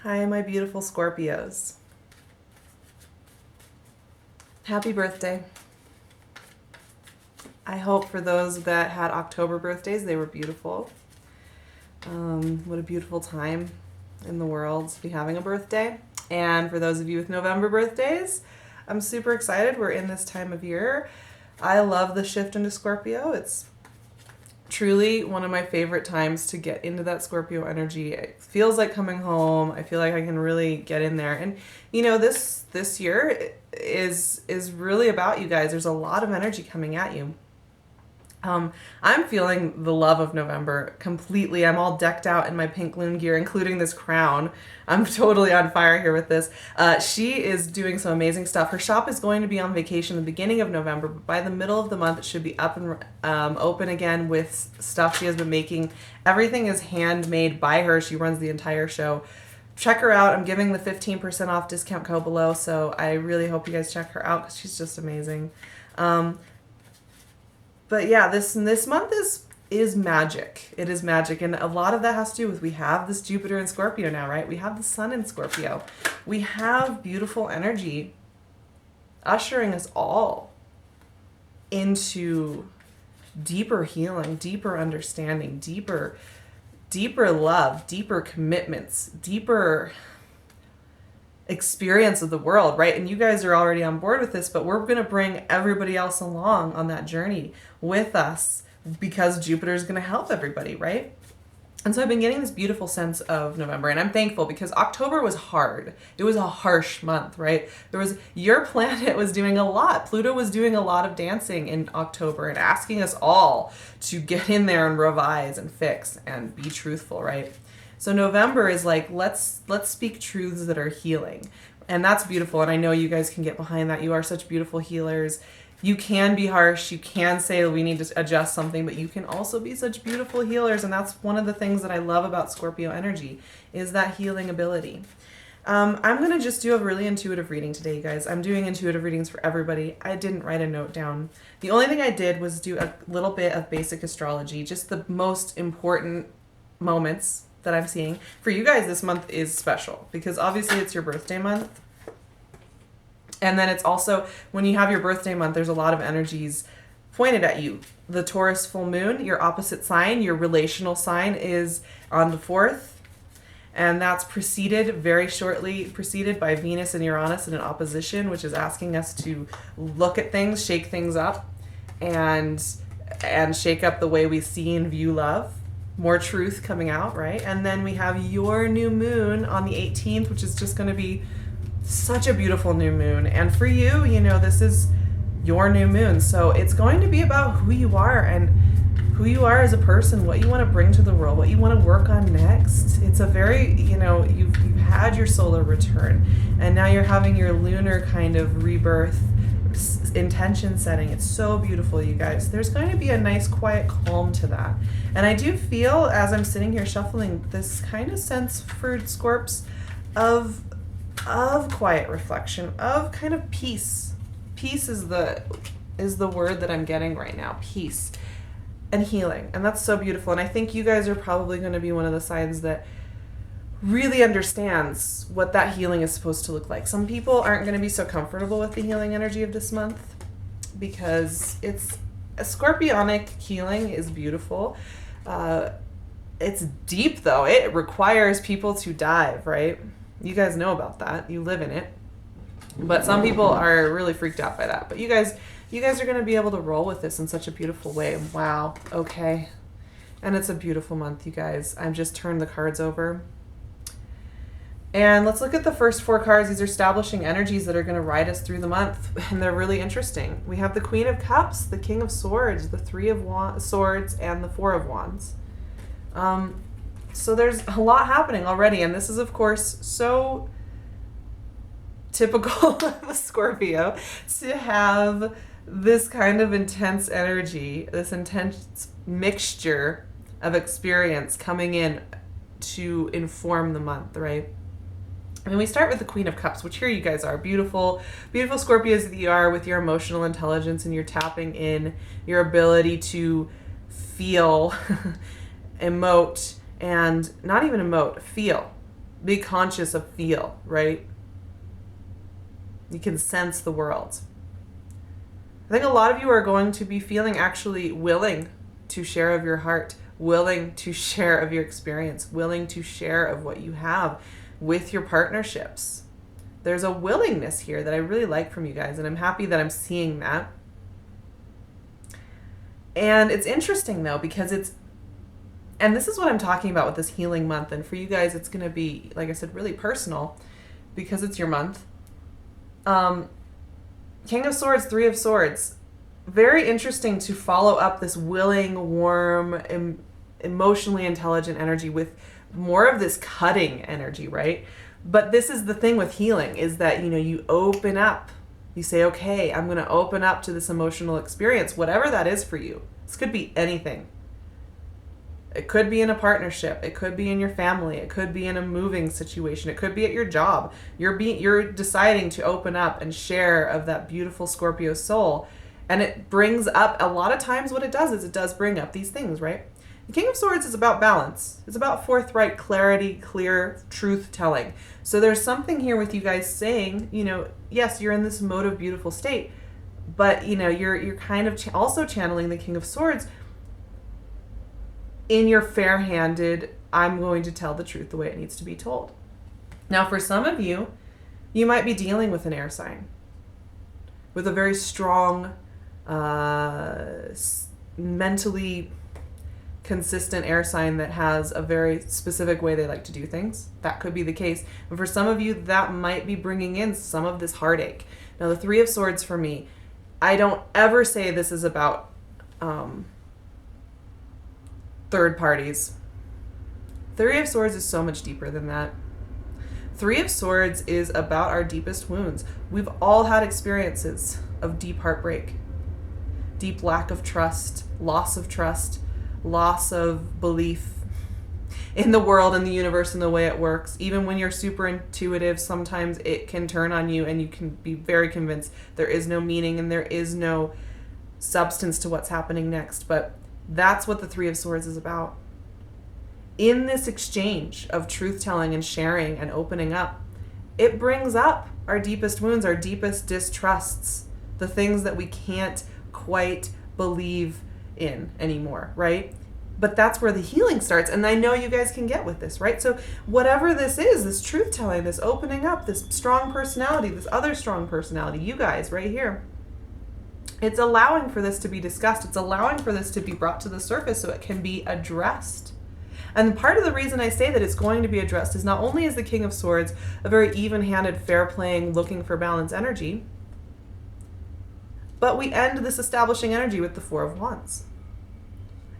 Hi, my beautiful Scorpios. Happy birthday. I hope for those that had October birthdays, they were beautiful. What a beautiful time in the world to be having a birthday. And for those of you with November birthdays, I'm super excited. We're in this time of year. I love the shift into Scorpio. It's truly one of my favorite times to get into that Scorpio energy. It feels like coming home. I feel like I can really get in there. And this year is really about you guys. There's a lot of energy coming at you. I'm feeling the love of November completely. I'm all decked out in my pink LUNE gear, including this crown. I'm totally on fire here with this. She is doing some amazing stuff. Her shop is going to be on vacation the beginning of November, but by the middle of the month, it should be up and open again with stuff she has been making. Everything is handmade by her. She runs the entire show. Check her out. I'm giving the 15% off discount code below, so I really hope you guys check her out because she's just amazing. But yeah, this month is magic. It is magic. And a lot of that has to do with we have this Jupiter in Scorpio now, right? We have the sun in Scorpio. We have beautiful energy ushering us all into deeper healing, deeper understanding, deeper love, deeper commitments, deeper experience of the world, right? And you guys are already on board with this, but we're going to bring everybody else along on that journey with us because Jupiter is going to help everybody, right? And so I've been getting this beautiful sense of November, and I'm thankful because October was hard. It was a harsh month, right? Your planet was doing a lot. Pluto was doing a lot of dancing in October and asking us all to get in there and revise and fix and be truthful, right? So November is like, let's speak truths that are healing. And that's beautiful. And I know you guys can get behind that. You are such beautiful healers. You can be harsh. You can say we need to adjust something, but you can also be such beautiful healers. And that's one of the things that I love about Scorpio energy is that healing ability. I'm going to just do a really intuitive reading today, you guys. I'm doing intuitive readings for everybody. I didn't write a note down. The only thing I did was do a little bit of basic astrology, just the most important moments that I'm seeing. For you guys, this month is special because obviously it's your birthday month. And then it's also, when you have your birthday month, there's a lot of energies pointed at you. The Taurus full moon, your opposite sign, your relational sign is on the 4th. And that's very shortly preceded by Venus and Uranus in an opposition, which is asking us to look at things, shake things up, and shake up the way we see and view love. More truth coming out, right? And then we have your new moon on the 18th, which is just going to be such a beautiful new moon. And for you, this is your new moon. So it's going to be about who you are and who you are as a person, what you want to bring to the world, what you want to work on next. It's a very, you've had your solar return and now you're having your lunar kind of rebirth intention setting. It's so beautiful, you guys. There's going to be a nice quiet calm to that. And I do feel, as I'm sitting here shuffling, this kind of sense for Scorps of quiet reflection, of kind of peace. Peace is the word that I'm getting right now. Peace and healing. And that's so beautiful. And I think you guys are probably going to be one of the signs that really understands what that healing is supposed to look like. Some people aren't going to be so comfortable with the healing energy of this month because it's a scorpionic healing is beautiful. It's deep though. It requires people to dive, right? You guys know about that. You live in it. But some people are really freaked out by that. But you guys are going to be able to roll with this in such a beautiful way. Wow. Okay. And it's a beautiful month, you guys. I've just turned the cards over. And let's look at the first 4 cards. These are establishing energies that are going to ride us through the month. And they're really interesting. We have the Queen of Cups, the King of Swords, the 3 of Swords, and the 4 of Wands. So there's a lot happening already. And this is, of course, so typical of a Scorpio to have this kind of intense energy, this intense mixture of experience coming in to inform the month, right? And we start with the Queen of Cups, which here you guys are. Beautiful, beautiful Scorpios that you are with your emotional intelligence and you're tapping in your ability to feel, emote, and not even emote, feel. be conscious of feel, right? You can sense the world. I think a lot of you are going to be feeling actually willing to share of your heart, willing to share of your experience, willing to share of what you have with your partnerships. There's a willingness here that I really like from you guys, and I'm happy that I'm seeing that. And it's interesting though, because and this is what I'm talking about with this healing month, and for you guys it's going to be, like I said, really personal because it's your month. King of Swords, Three of Swords. Very interesting to follow up this willing, warm, emotionally intelligent energy with more of this cutting energy, right? But this is the thing with healing, is that, you open up. You say, okay, I'm going to open up to this emotional experience, whatever that is for you. This could be anything. It could be in a partnership. It could be in your family. It could be in a moving situation. It could be at your job. You're deciding to open up and share of that beautiful Scorpio soul. And it brings up, a lot of times what it does is it does bring up these things, right? The King of Swords is about balance. It's about forthright clarity, clear truth telling. So there's something here with you guys saying, yes, you're in this mode of beautiful state, but you're kind of also channeling the King of Swords in your fair-handed, I'm going to tell the truth the way it needs to be told. Now, for some of you, you might be dealing with an air sign, with a very strong, mentally consistent air sign that has a very specific way they like to do things. That could be the case. And for some of you, that might be bringing in some of this heartache. Now, the Three of Swords for me, I don't ever say this is about third parties. Three of Swords is so much deeper than that. Three of Swords is about our deepest wounds. We've all had experiences of deep heartbreak, deep lack of trust, loss of belief in the world and the universe and the way it works. Even when you're super intuitive, sometimes it can turn on you and you can be very convinced there is no meaning and there is no substance to what's happening next. But that's what the Three of Swords is about. In this exchange of truth-telling and sharing and opening up, it brings up our deepest wounds, our deepest distrusts, the things that we can't quite believe in anymore, right? But that's where the healing starts, and I know you guys can get with this, right? So whatever this is, this truth-telling, this opening up, this strong personality, this other strong personality, you guys right here, it's allowing for this to be discussed. It's allowing for this to be brought to the surface so it can be addressed. And part of the reason I say that it's going to be addressed is not only is the King of Swords a very even-handed, fair-playing, looking for balance energy, but we end this establishing energy with the Four of Wands.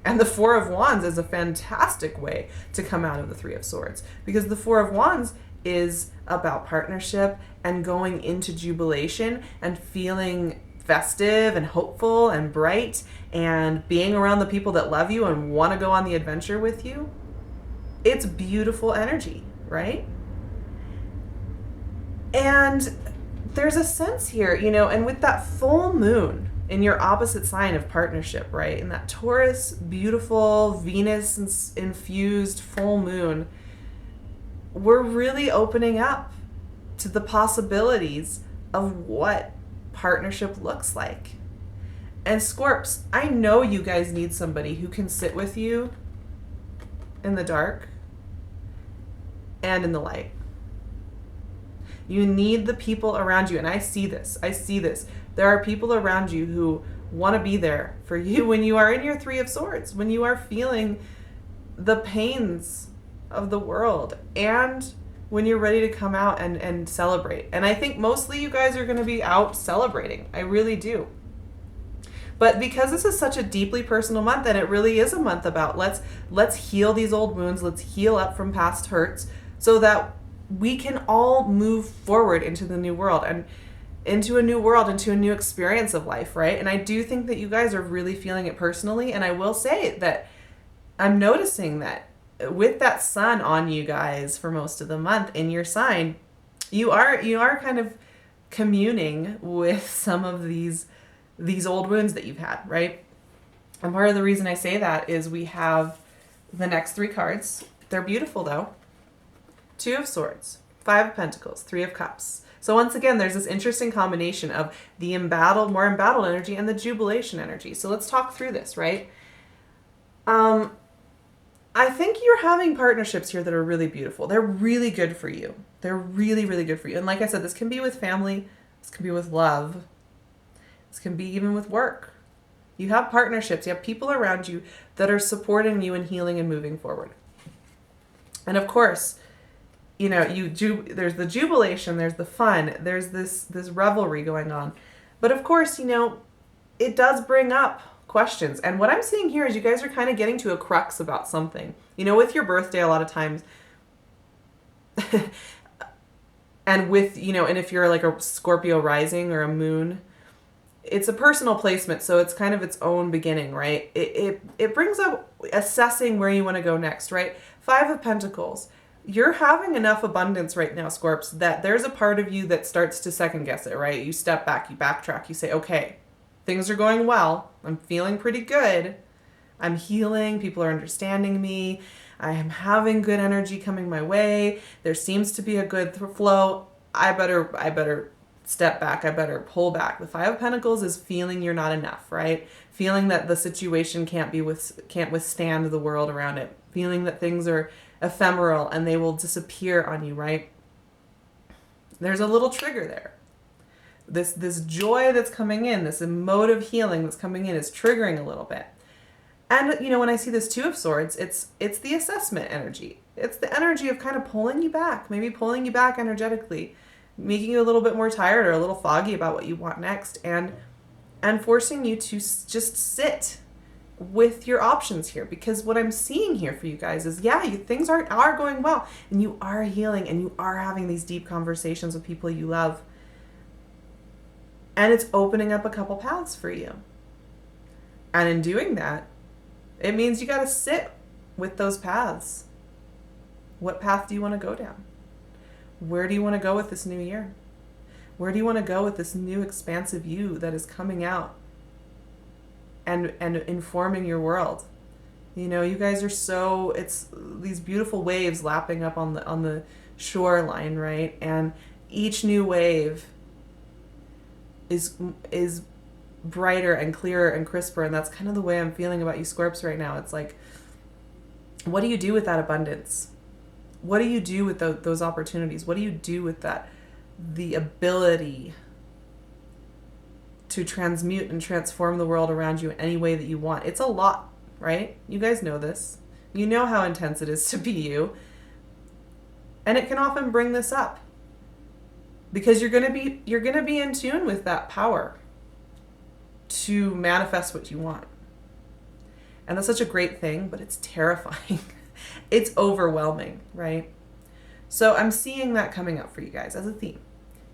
And the Four of Wands is a fantastic way to come out of the Three of Swords, because the Four of Wands is about partnership and going into jubilation and feeling festive and hopeful and bright and being around the people that love you and want to go on the adventure with you. It's beautiful energy, right? And there's a sense here, and with that full moon in your opposite sign of partnership, right? And that Taurus, beautiful, Venus infused full moon, we're really opening up to the possibilities of what partnership looks like. And Scorps, I know you guys need somebody who can sit with you in the dark and in the light. You need the people around you, and I see this. There are people around you who want to be there for you when you are in your Three of Swords, when you are feeling the pains of the world, and when you're ready to come out and celebrate. And I think mostly you guys are going to be out celebrating. I really do. But because this is such a deeply personal month, and it really is a month about let's heal these old wounds, let's heal up from past hurts so that we can all move forward into the new world and into a new experience of life, right? And I do think that you guys are really feeling it personally. And I will say that I'm noticing that with that sun on you guys for most of the month in your sign, you are kind of communing with some of these old wounds that you've had, right? And part of the reason I say that is we have the next three cards. They're beautiful though. Two of Swords, Five of Pentacles, Three of Cups. So once again, there's this interesting combination of the more embattled energy and the jubilation energy. So let's talk through this, right? I think you're having partnerships here that are really beautiful. They're really good for you. They're really, really good for you. And like I said, this can be with family. This can be with love. This can be even with work. You have partnerships. You have people around you that are supporting you in healing and moving forward. And of course, you know, there's the jubilation, there's the fun, there's this revelry going on. But of course, you know, it does bring up questions. And what I'm seeing here is you guys are kind of getting to a crux about something. You know, with your birthday, a lot of times, and with, you know, and if you're like a Scorpio rising or a moon, it's a personal placement. So it's kind of its own beginning, right? It brings up assessing where you want to go next, right? Five of Pentacles. You're having enough abundance right now, Scorps, that there's a part of you that starts to second guess it, right? You step back, you backtrack, you say, okay, things are going well. I'm feeling pretty good. I'm healing. People are understanding me. I am having good energy coming my way. There seems to be a good flow. I better step back. I better pull back. The Five of Pentacles is feeling you're not enough, right? Feeling that the situation can't withstand the world around it. Feeling that things are ephemeral and they will disappear on you, right? There's a little trigger there. This joy that's coming in, this emotive healing that's coming in is triggering a little bit. And, you know, when I see this Two of Swords, it's the assessment energy. It's the energy of kind of pulling you back, maybe pulling you back energetically, making you a little bit more tired or a little foggy about what you want next, and forcing you to just sit with your options here. Because what I'm seeing here for you guys is, yeah, things are going well, and you are healing, and you are having these deep conversations with people you love. And it's opening up a couple paths for you. And in doing that, it means you got to sit with those paths. What path do you want to go down? Where do you want to go with this new year? Where do you want to go with this new expansive you that is coming out and informing your world? You know, you guys are it's these beautiful waves lapping up on the shoreline, right? And each new wave is brighter and clearer and crisper, and that's kind of the way I'm feeling about you, Scorps, right now. It's like, what do you do with that abundance? What do you do with those opportunities? What do you do with that? The ability to transmute and transform the world around you in any way that you want. It's a lot, right? You guys know this. You know how intense it is to be you. And it can often bring this up. Because you're gonna be in tune with that power to manifest what you want. And that's such a great thing, but it's terrifying. It's overwhelming, right? So I'm seeing that coming up for you guys as a theme.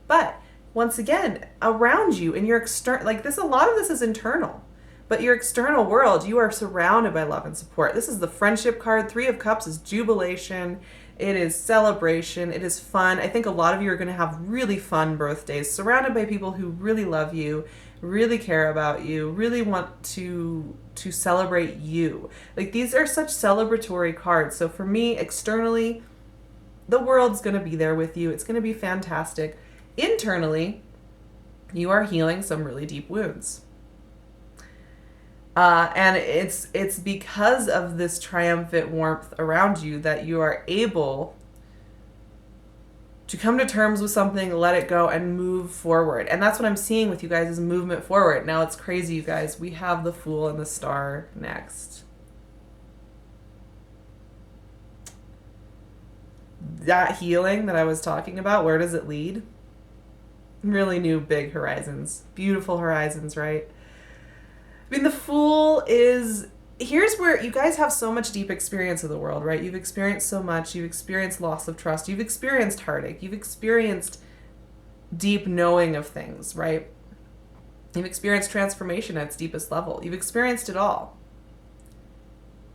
But once again, around you in your external, like this, a lot of this is internal, but your external world, you are surrounded by love and support. This is the friendship card. Three of Cups is jubilation. It is celebration. It is fun. I think a lot of you are going to have really fun birthdays, surrounded by people who really love you, really care about you, really want to celebrate you. Like, these are such celebratory cards. So for me, externally, the world's going to be there with you. It's going to be fantastic. Internally, you are healing some really deep wounds. And it's because of this triumphant warmth around you that you are able to come to terms with something, let it go, and move forward. And that's what I'm seeing with you guys, is movement forward. Now, it's crazy, you guys. We have the Fool and the Star next. That healing that I was talking about, where does it lead? Really new big horizons. Beautiful horizons, right? I mean, the Fool is, here's where you guys have so much deep experience of the world, right? You've experienced so much. You've experienced loss of trust. You've experienced heartache. You've experienced deep knowing of things, right? You've experienced transformation at its deepest level. You've experienced it all.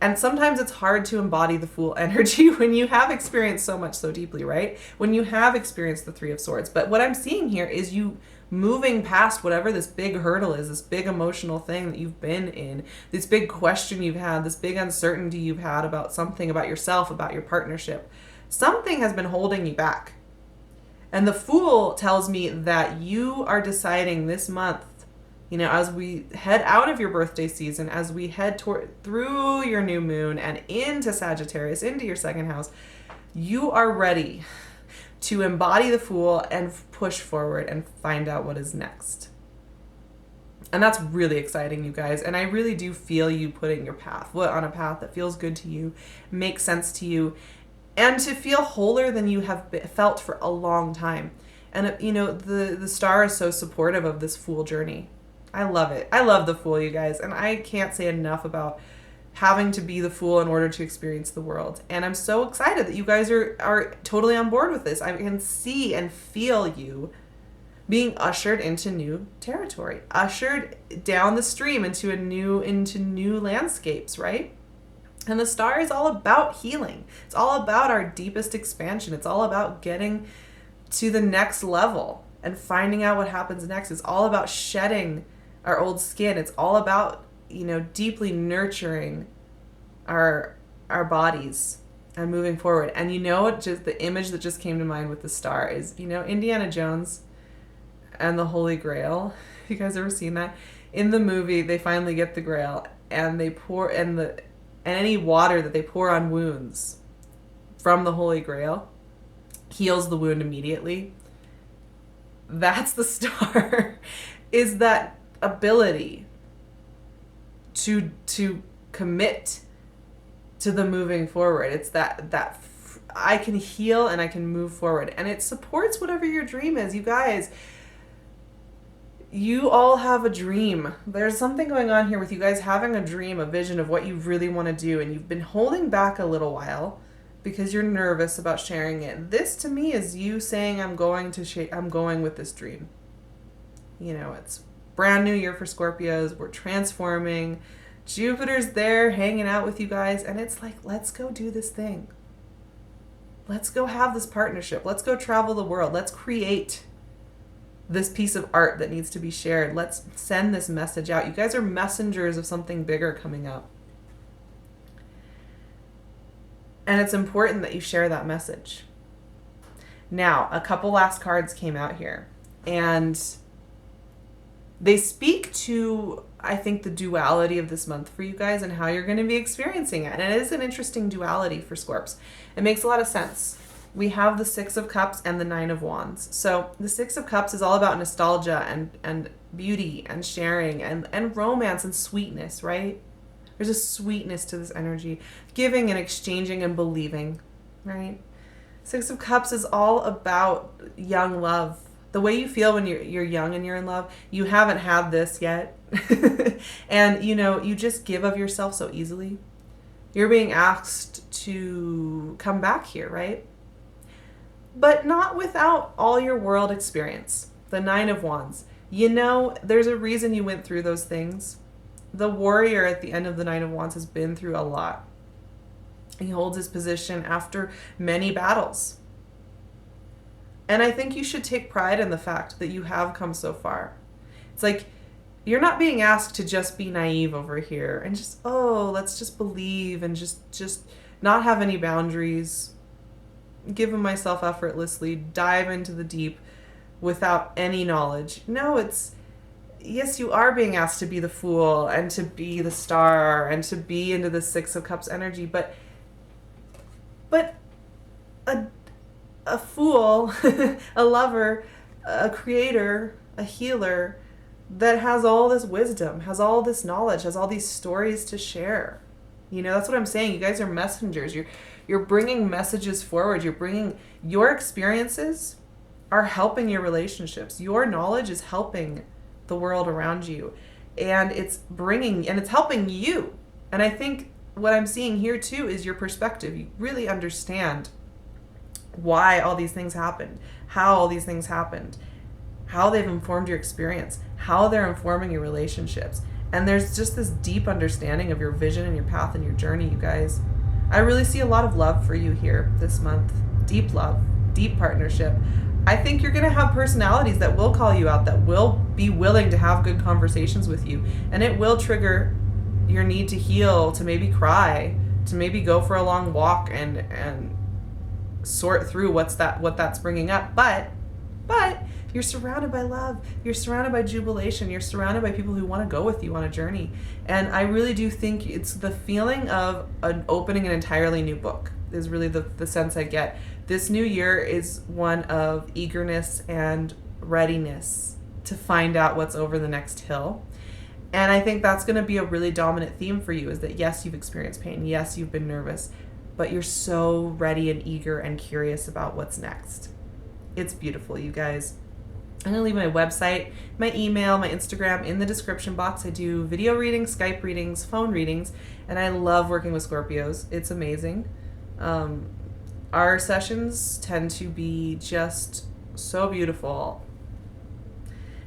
And sometimes it's hard to embody the Fool energy when you have experienced so much so deeply, right? When you have experienced the Three of Swords. But what I'm seeing here is you moving past whatever this big hurdle is, this big emotional thing that you've been in, this big question you've had, this big uncertainty you've had about something, about yourself, about your partnership. Something has been holding you back. And the Fool tells me that you are deciding this month, as we head out of your birthday season, as we head through your new moon and into Sagittarius, into your second house, you are ready to embody the Fool and push forward and find out what is next. And that's really exciting, you guys. And I really do feel you putting your path on a path that feels good to you, makes sense to you, and to feel wholer than you have felt for a long time. And, the star is so supportive of this Fool journey. I love it. I love the Fool, you guys. And I can't say enough about having to be the Fool in order to experience the world. And I'm so excited that you guys are totally on board with this. I can see and feel you being ushered into new territory, ushered down the stream into new landscapes, right? And the star is all about healing. It's all about our deepest expansion. It's all about getting to the next level and finding out what happens next. It's all about shedding our old skin. It's all about, deeply nurturing our bodies and moving forward. And just the image that just came to mind with the star is, Indiana Jones and the Holy Grail. You guys ever seen that? In the movie, they finally get the Grail, and they pour and any water that they pour on wounds from the Holy Grail heals the wound immediately. That's the star. Is that ability to commit to the moving forward. It's that I can heal and I can move forward, and it supports whatever your dream is. You guys, you all have a dream. There's something going on here with you guys having a dream, a vision of what you really want to do, and you've been holding back a little while because you're nervous about sharing it. This to me is you saying, I'm going with this dream. It's brand new year for Scorpios. We're transforming. Jupiter's there hanging out with you guys, and it's like, let's go do this thing. Let's go have this partnership. Let's go travel the world. Let's create this piece of art that needs to be shared. Let's send this message out. You guys are messengers of something bigger coming up. And it's important that you share that message. Now, a couple last cards came out here, and they speak to, I think, the duality of this month for you guys and how you're going to be experiencing it. And it is an interesting duality for Scorps. It makes a lot of sense. We have the Six of Cups and the Nine of Wands. So the Six of Cups is all about nostalgia and beauty and sharing and romance and sweetness, right? There's a sweetness to this energy. Giving and exchanging and believing, right? Six of Cups is all about young love. The way you feel when you're young and you're in love. You haven't had this yet. And, you just give of yourself so easily. You're being asked to come back here, right? But not without all your world experience. The Nine of Wands. There's a reason you went through those things. The warrior at the end of the Nine of Wands has been through a lot. He holds his position after many battles. And I think you should take pride in the fact that you have come so far. It's like, you're not being asked to just be naive over here and just, let's just believe and just not have any boundaries. Giving myself effortlessly, dive into the deep without any knowledge. No, yes, you are being asked to be the Fool and to be the star and to be into the Six of Cups energy, but a fool, a lover, a creator, a healer that has all this wisdom, has all this knowledge, has all these stories to share. That's what I'm saying. You guys are messengers. You're bringing messages forward. You're bringing your experiences are helping your relationships. Your knowledge is helping the world around you, and it's helping you. And I think what I'm seeing here too is your perspective. You really understand why all these things happened, how all these things happened, how they've informed your experience, how they're informing your relationships. And there's just this deep understanding of your vision and your path and your journey, you guys. I really see a lot of love for you here this month. Deep love, deep partnership. I think you're going to have personalities that will call you out, that will be willing to have good conversations with you. And it will trigger your need to heal, to maybe cry, to maybe go for a long walk and sort through what that's bringing up. But you're surrounded by love. You're surrounded by jubilation. You're surrounded by people who want to go with you on a journey. And I really do think it's the feeling of opening an entirely new book is really the sense I get. This new year is one of eagerness and readiness to find out what's over the next hill. And I think that's going to be a really dominant theme for you, is that yes, you've experienced pain. Yes, you've been nervous, but you're so ready and eager and curious about what's next. It's beautiful, you guys. I'm going to leave my website, my email, my Instagram in the description box. I do video readings, Skype readings, phone readings, and I love working with Scorpios. It's amazing. Our sessions tend to be just so beautiful.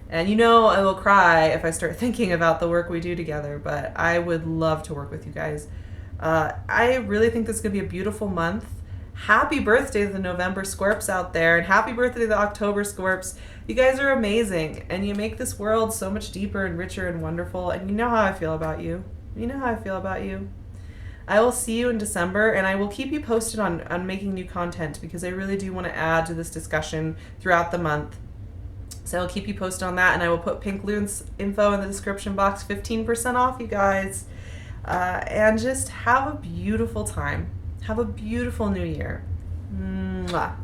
And I will cry if I start thinking about the work we do together, but I would love to work with you guys. I really think this is going to be a beautiful month. Happy birthday to the November Scorps out there, and happy birthday to the October Scorps. You guys are amazing, and you make this world so much deeper and richer and wonderful, and you know how I feel about you. You know how I feel about you. I will see you in December, and I will keep you posted on making new content, because I really do want to add to this discussion throughout the month. So I'll keep you posted on that, and I will put Pink LUNE's info in the description box, 15% off, you guys. And just have a beautiful time. Have a beautiful new year. Mwah.